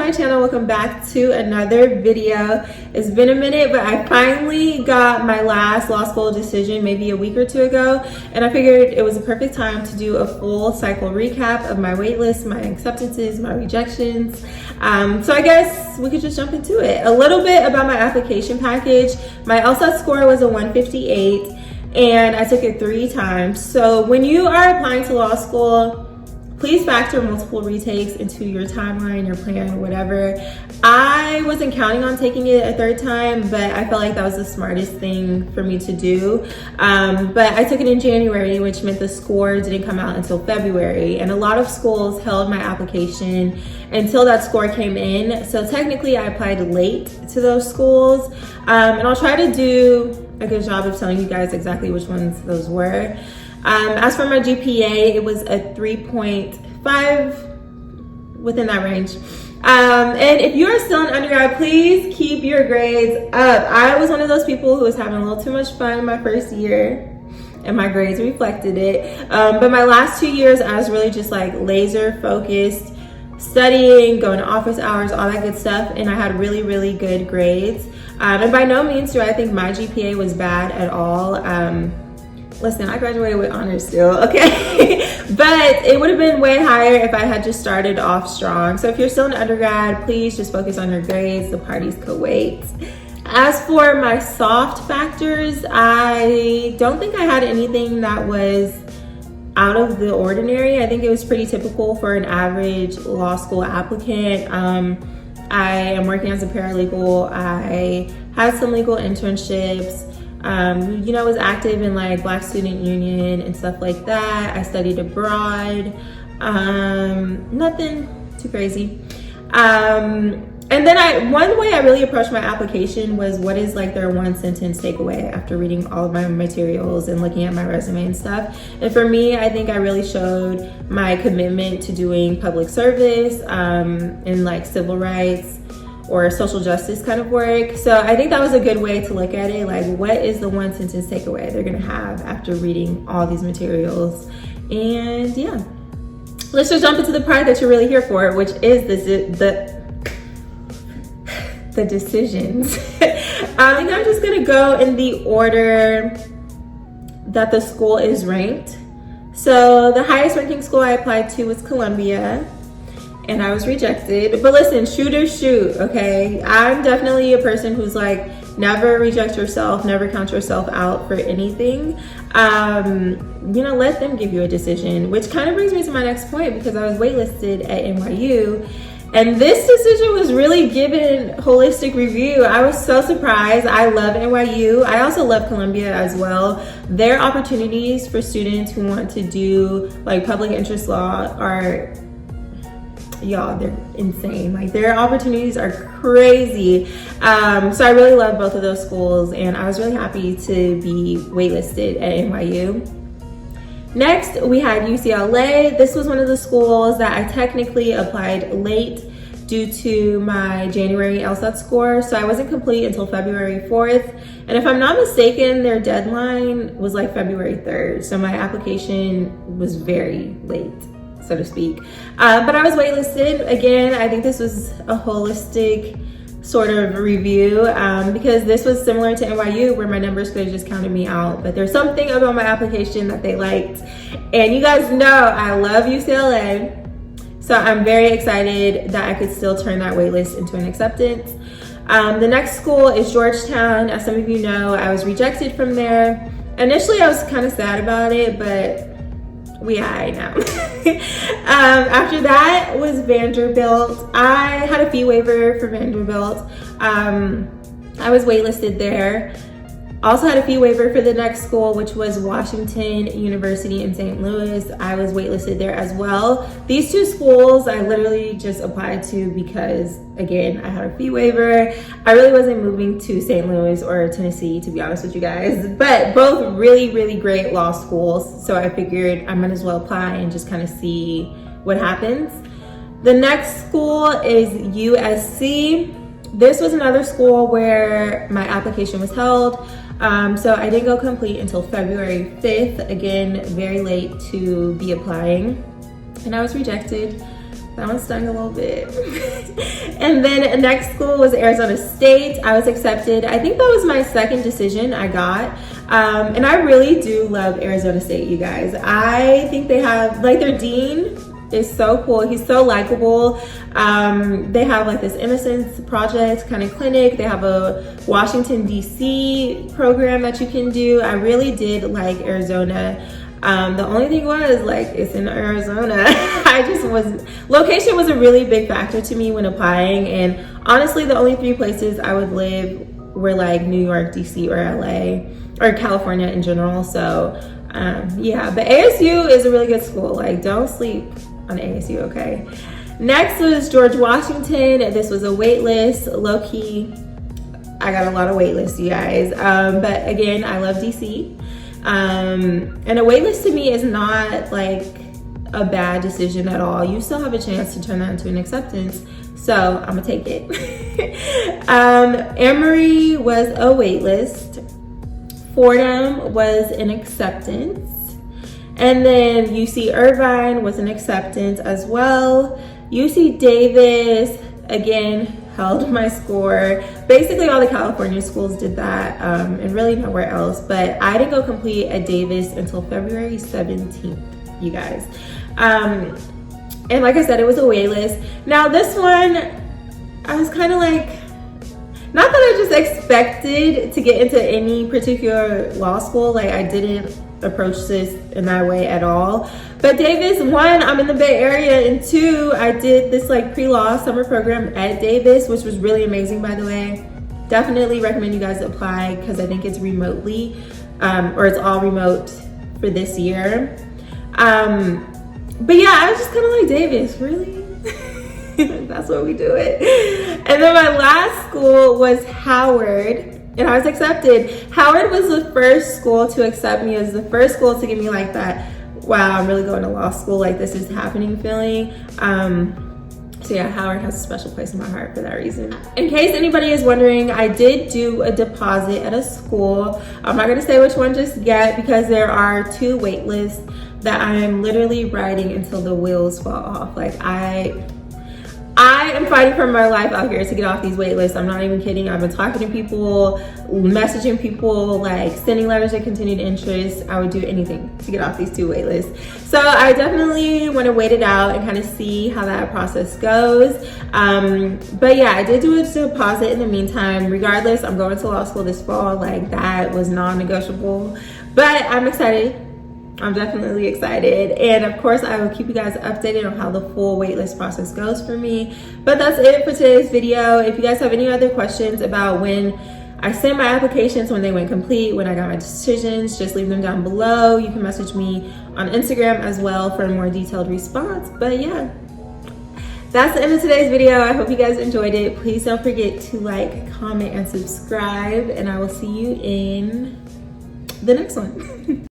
my channel. Welcome back to another video. It's been a minute, but I finally got my last law school decision maybe a week or two ago, and I figured it was a perfect time to do a full cycle recap of my waitlist, my acceptances, my rejections. So I guess we could just jump into it. A little bit about my application package. My LSAT score was a 158, and I took it 3 times. So when you are applying to law school, please factor multiple retakes into your timeline, your plan, whatever. I wasn't counting on taking it a 3rd time, but I felt like that was the smartest thing for me to do. But I took it in January, which meant the score didn't come out until February. And a lot of schools held my application until that score came in. So technically I applied late to those schools. And I'll try to do a good job of telling you guys exactly which ones those were. As for my GPA, it was a 3.5, within that range. And if you are still an undergrad, please keep your grades up. I was one of those people who was having a little too much fun my first year, and my grades reflected it. But my last 2 years, I was really just like laser focused, studying, going to office hours, all that good stuff, and I had really, really good grades. And by no means do I think my GPA was bad at all. Listen, I graduated with honors still, okay? But it would have been way higher if I had just started off strong. So if you're still an undergrad, please just focus on your grades. The parties could wait. As for my soft factors, I don't think I had anything that was out of the ordinary. I think it was pretty typical for an average law school applicant. I am working as a paralegal. I had some legal internships. Was active in like Black Student Union and stuff like that. I studied abroad. Nothing too crazy. And then one way I really approached my application was, what is like their 1 sentence takeaway after reading all of my materials and looking at my resume and stuff. And for me, I think I really showed my commitment to doing public service, and like civil rights or social justice kind of work. So I think that was a good way to look at it. Like, what is the 1 sentence takeaway they're gonna have after reading all these materials? And yeah, let's just jump into the part that you're really here for, which is the decisions. I think I'm just gonna go in the order that the school is ranked. So the highest ranking school I applied to was Columbia, and I was rejected. But listen, shoot or shoot, okay? I'm definitely a person who's like, never reject yourself, never count yourself out for anything. Let them give you a decision, which kind of brings me to my next point, because I was waitlisted at NYU. And this decision was really given holistic review. I was so surprised. I love NYU. I also love Columbia as well. Their opportunities for students who want to do like public interest law are, y'all, they're insane. Like, their opportunities are crazy. So I really love both of those schools, and I was really happy to be waitlisted at NYU. Next, we had UCLA. This was one of the schools that I technically applied late due to my January LSAT score. So I wasn't complete until February 4th. And if I'm not mistaken, their deadline was like February 3rd. So my application was very late, so to speak. But I was waitlisted. Again, I think this was a holistic sort of review, because this was similar to NYU, where my numbers could have just counted me out. But there's something about my application that they liked. And you guys know I love UCLA. So I'm very excited that I could still turn that waitlist into an acceptance. The next school is Georgetown. As some of you know, I was rejected from there. Initially, I was kind of sad about it, but we are now. After that was Vanderbilt. I had a fee waiver for Vanderbilt. I was waitlisted there. Also had a fee waiver for the next school, which was Washington University in St. Louis. I was waitlisted there as well. These 2 schools I literally just applied to because, again, I had a fee waiver. I really wasn't moving to St. Louis or Tennessee, to be honest with you guys, but both really, really great law schools. So I figured I might as well apply and just kind of see what happens. The next school is USC. This was another school where my application was held. So I didn't go complete until February 5th. Again, very late to be applying. And I was rejected. That one stung a little bit. And then next school was Arizona State. I was accepted. I think that was my second decision I got. And I really do love Arizona State, you guys. I think they have, like, their dean is so cool. He's so likable. They have like this Innocence Project kind of clinic. They have a Washington, D.C. program that you can do. I really did like Arizona. The only thing was, like, it's in Arizona. Location was a really big factor to me when applying, and honestly the only 3 places I would live were like New York, DC, or LA, or California in general. So yeah, but ASU is a really good school. Like, don't sleep on ASU, okay? Next was George Washington. This was a waitlist, low-key. I got a lot of waitlists, you guys. But again, I love DC. And a waitlist to me is not like a bad decision at all. You still have a chance to turn that into an acceptance. So I'm gonna take it. Emory was a waitlist. Fordham was an acceptance. And then UC Irvine was an acceptance as well. UC Davis, again, held my score. Basically all the California schools did that, and really nowhere else. But I didn't go complete at Davis until February 17th, you guys. And like I said, it was a wait list. Now this one, I was kind of like, not that I just expected to get into any particular law school. Like, I didn't approach this in that way at all. But Davis, 1, I'm in the Bay Area, and 2, I did this like pre-law summer program at Davis, which was really amazing, by the way. Definitely recommend you guys apply, because I think it's remotely, or it's all remote for this year. But yeah, I was just kind of like, Davis, really? That's what we do it. And then my last school was Howard, and I was accepted. Howard was the first school to accept me. It was the first school to give me like that, wow, I'm really going to law school, like this is happening feeling. So yeah, Howard has a special place in my heart for that reason. In case anybody is wondering, I did do a deposit at a school. I'm not gonna say which one just yet, because there are 2 wait lists that I'm literally riding until the wheels fall off. Like, I am fighting for my life out here to get off these wait lists. I'm not even kidding. I've been talking to people, messaging people, like sending letters of continued interest. I would do anything to get off these 2 wait lists. So I definitely want to wait it out and kind of see how that process goes. But yeah, I did do a deposit in the meantime. Regardless, I'm going to law school this fall. Like, that was non-negotiable. But I'm excited. I'm definitely excited, and of course I will keep you guys updated on how the full waitlist process goes for me. But that's it for today's video. If you guys have any other questions about when I sent my applications, when they went complete, when I got my decisions, just leave them down below. You can message me on Instagram as well for a more detailed response. But yeah, that's the end of today's video. I hope you guys enjoyed it. Please don't forget to like, comment, and subscribe, and I will see you in the next one.